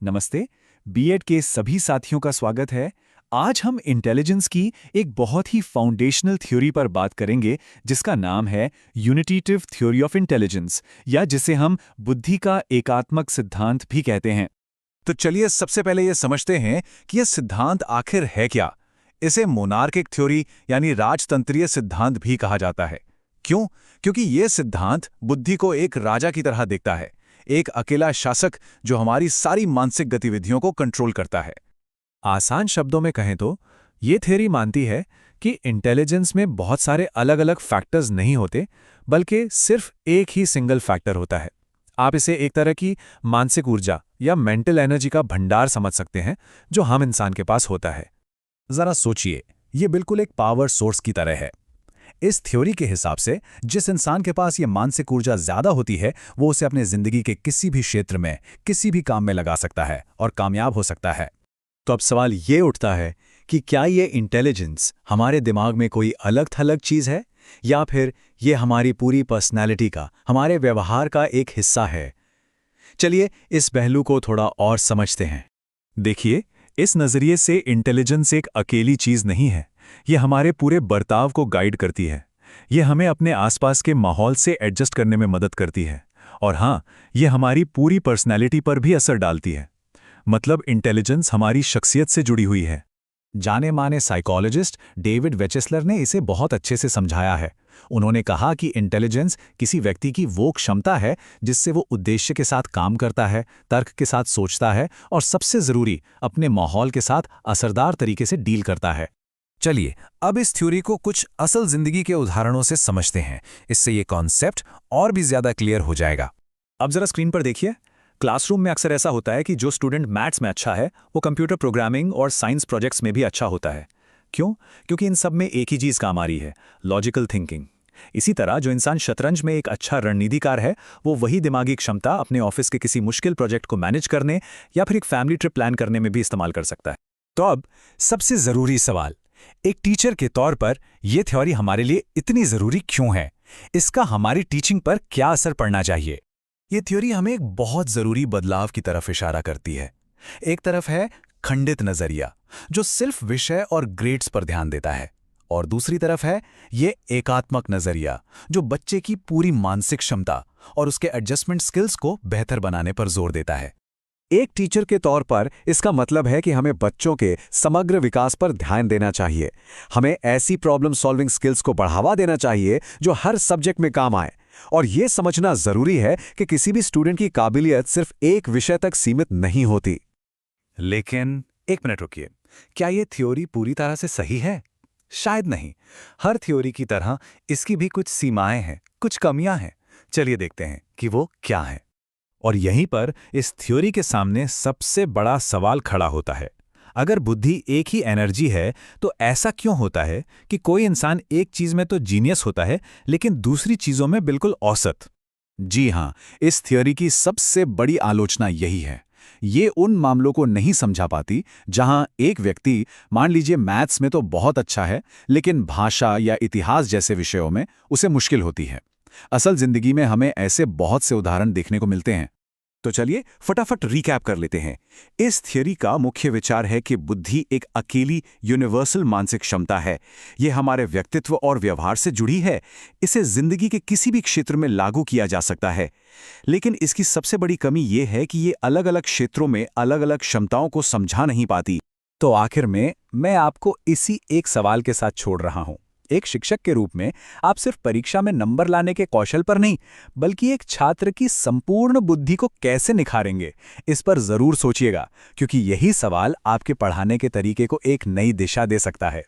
नमस्ते। बीएड के सभी साथियों का स्वागत है। आज हम इंटेलिजेंस की एक बहुत ही फाउंडेशनल थ्योरी पर बात करेंगे जिसका नाम है यूनिटेटिव थ्योरी ऑफ इंटेलिजेंस, या जिसे हम बुद्धि का एकात्मक सिद्धांत भी कहते हैं। तो चलिए सबसे पहले ये समझते हैं कि यह सिद्धांत आखिर है क्या। इसे मोनार्किक थ्योरी यानी राजतंत्रीय सिद्धांत भी कहा जाता है। क्यों? क्योंकि यह सिद्धांत बुद्धि को एक राजा की तरह देखता है, एक अकेला शासक जो हमारी सारी मानसिक गतिविधियों को कंट्रोल करता है। आसान शब्दों में कहें तो ये थ्योरी मानती है कि इंटेलिजेंस में बहुत सारे अलग अलग फैक्टर्स नहीं होते, बल्कि सिर्फ एक ही सिंगल फैक्टर होता है। आप इसे एक तरह की मानसिक ऊर्जा या मेंटल एनर्जी का भंडार समझ सकते हैं जो हम इंसान के पास होता है। जरा सोचिए, ये बिल्कुल एक पावर सोर्स की तरह है। इस थ्योरी के हिसाब से जिस इंसान के पास ये मानसिक ऊर्जा ज्यादा होती है, वो उसे अपने जिंदगी के किसी भी क्षेत्र में, किसी भी काम में लगा सकता है और कामयाब हो सकता है। तो अब सवाल ये उठता है कि क्या ये इंटेलिजेंस हमारे दिमाग में कोई अलग थलग चीज़ है, या फिर ये हमारी पूरी पर्सनैलिटी का, हमारे व्यवहार का एक हिस्सा है। चलिए इस पहलू को थोड़ा और समझते हैं। देखिए, इस नज़रिए से इंटेलिजेंस एक अकेली चीज़ नहीं है। ये हमारे पूरे बर्ताव को गाइड करती है। ये हमें अपने आसपास के माहौल से एडजस्ट करने में मदद करती है। और हाँ, ये हमारी पूरी पर्सनैलिटी पर भी असर डालती है। मतलब इंटेलिजेंस हमारी शख्सियत से जुड़ी हुई है। जाने माने साइकोलॉजिस्ट डेविड वेचेसलर ने इसे बहुत अच्छे से समझाया है। उन्होंने कहा कि इंटेलिजेंस किसी व्यक्ति की वो क्षमता है जिससे वो उद्देश्य के साथ काम करता है, तर्क के साथ सोचता है और सबसे ज़रूरी, अपने माहौल के साथ असरदार तरीके से डील करता है। चलिए अब इस थ्योरी को कुछ असल जिंदगी के उदाहरणों से समझते हैं। इससे ये कॉन्सेप्ट और भी ज़्यादा क्लियर हो जाएगा। अब ज़रा स्क्रीन पर देखिए। क्लासरूम में अक्सर ऐसा होता है कि जो स्टूडेंट मैथ्स में अच्छा है वो कंप्यूटर प्रोग्रामिंग और साइंस प्रोजेक्ट्स में भी अच्छा होता है। क्यों? क्योंकि इन सब में एक ही चीज़ काम आ रही है, लॉजिकल थिंकिंग। इसी तरह जो इंसान शतरंज में एक अच्छा रणनीतिकार है, वो वही दिमागी क्षमता अपने ऑफिस के किसी मुश्किल प्रोजेक्ट को मैनेज करने या फिर एक फैमिली ट्रिप प्लान करने में भी इस्तेमाल कर सकता है। तो अब सबसे ज़रूरी सवाल, एक टीचर के तौर पर यह थ्योरी हमारे लिए इतनी ज़रूरी क्यों है? इसका हमारी टीचिंग पर क्या असर पड़ना चाहिए? ये थ्योरी हमें एक बहुत ज़रूरी बदलाव की तरफ इशारा करती है। एक तरफ है खंडित नज़रिया जो सिर्फ विषय और ग्रेड्स पर ध्यान देता है, और दूसरी तरफ है ये एकात्मक नज़रिया जो बच्चे की पूरी मानसिक क्षमता और उसके एडजस्टमेंट स्किल्स को बेहतर बनाने पर जोर देता है। एक टीचर के तौर पर इसका मतलब है कि हमें बच्चों के समग्र विकास पर ध्यान देना चाहिए। हमें ऐसी प्रॉब्लम सॉल्विंग स्किल्स को बढ़ावा देना चाहिए जो हर सब्जेक्ट में काम आए। और यह समझना जरूरी है कि किसी भी स्टूडेंट की काबिलियत सिर्फ एक विषय तक सीमित नहीं होती। लेकिन एक मिनट रुकिए, क्या यह थ्योरी पूरी तरह से सही है? शायद नहीं। हर थ्योरी की तरह इसकी भी कुछ सीमाएं हैं, कुछ कमियां हैं। चलिए देखते हैं कि वो क्या हैं। और यहीं पर इस थ्योरी के सामने सबसे बड़ा सवाल खड़ा होता है। अगर बुद्धि एक ही एनर्जी है तो ऐसा क्यों होता है कि कोई इंसान एक चीज में तो जीनियस होता है लेकिन दूसरी चीजों में बिल्कुल औसत? जी हां, इस थ्योरी की सबसे बड़ी आलोचना यही है। ये उन मामलों को नहीं समझा पाती जहां एक व्यक्ति, मान लीजिए मैथ्स में तो बहुत अच्छा है, लेकिन भाषा या इतिहास जैसे विषयों में उसे मुश्किल होती है। असल जिंदगी में हमें ऐसे बहुत से उदाहरण देखने को मिलते हैं। तो चलिए फटाफट रिकैप कर लेते हैं। इस थ्योरी का मुख्य विचार है कि बुद्धि एक अकेली यूनिवर्सल मानसिक क्षमता है। यह हमारे व्यक्तित्व और व्यवहार से जुड़ी है। इसे जिंदगी के किसी भी क्षेत्र में लागू किया जा सकता है। लेकिन इसकी सबसे बड़ी कमी यह है कि ये अलग अलग क्षेत्रों में अलग अलग क्षमताओं को समझा नहीं पाती। तो आखिर में मैं आपको इसी एक सवाल के साथ छोड़ रहा हूं। एक शिक्षक के रूप में आप सिर्फ परीक्षा में नंबर लाने के कौशल पर नहीं, बल्कि एक छात्र की संपूर्ण बुद्धि को कैसे निखारेंगे, इस पर जरूर सोचिएगा, क्योंकि यही सवाल आपके पढ़ाने के तरीके को एक नई दिशा दे सकता है।